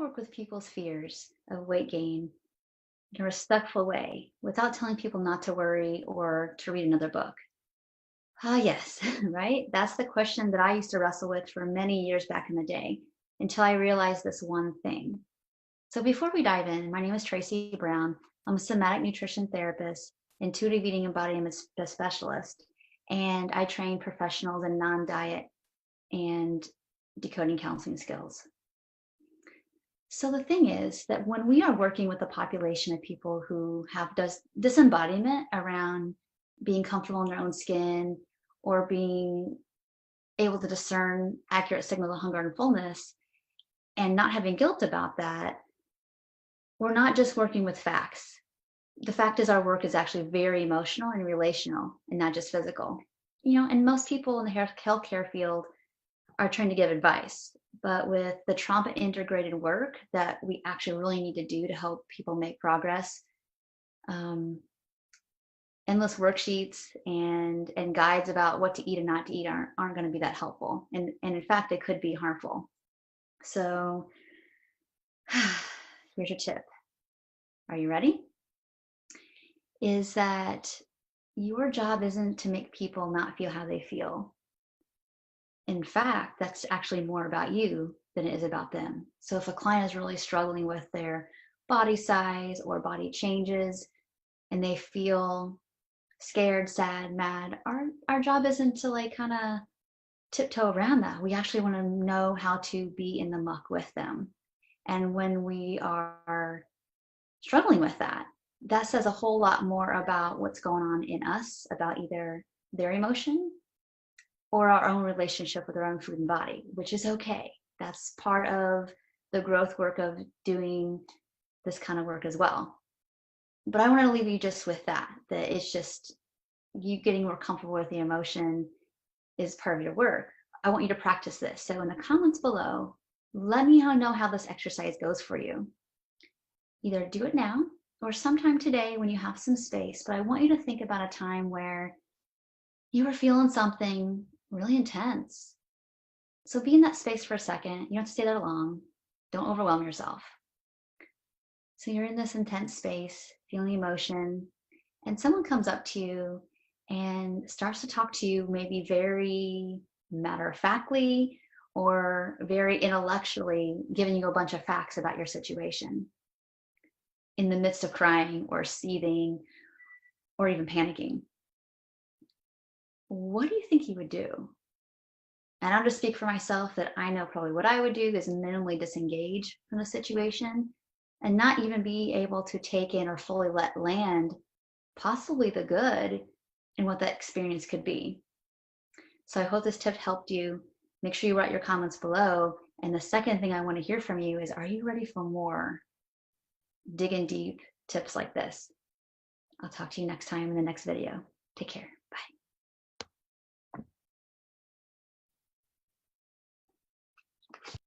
work with people's fears of weight gain in a respectful way without telling people not to worry or to read another book? Ah, yes, right? That's the question that I used to wrestle with for many years back in the day until I realized this one thing. So before we dive in, my name is Tracy Brown. I'm a somatic nutrition therapist, intuitive eating embodiment specialist, and I train professionals in non-diet and decoding counseling skills. So the thing is that when we are working with a population of people who have disembodiment around being comfortable in their own skin or being able to discern accurate signals of hunger and fullness and not having guilt about that, we're not just working with facts. The fact is our work is actually very emotional and relational and not just physical. And most people in the healthcare field are trying to give advice. But with the trauma integrated work that we actually really need to do to help people make progress, um, endless worksheets and guides about what to eat and not to eat aren't going to be that helpful. And in fact, they could be harmful. So here's your tip. Are you ready? Is that your job isn't to make people not feel how they feel. In fact, that's actually more about you than it is about them. So if a client is really struggling with their body size or body changes and they feel scared, sad, mad, our job isn't to like kind of tiptoe around that. We actually want to know how to be in the muck with them. And when we are struggling with that, that says a whole lot more about what's going on in us, about either their emotion or our own relationship with our own food and body, which is okay. That's part of the growth work of doing this kind of work as well. But I want to leave you just with that it's just you getting more comfortable with the emotion is part of your work. I want you to practice this. So in the comments below, let me know how this exercise goes for you. Either do it now or sometime today when you have some space, but I want you to think about a time where you were feeling something really intense. So be in that space for a second. You don't have to stay there long. Don't overwhelm yourself. So you're in this intense space, feeling emotion, and someone comes up to you and starts to talk to you maybe very matter-of-factly or very intellectually, giving you a bunch of facts about your situation in the midst of crying or seething or even panicking. What do you think you would do? And I'll just speak for myself that I know probably what I would do is minimally disengage from the situation and not even be able to take in or fully let land possibly the good in what that experience could be. So I hope this tip helped you. Make sure you write your comments below. And the second thing I want to hear from you is, are you ready for more digging deep tips like this? I'll talk to you next time in the next video. Take care.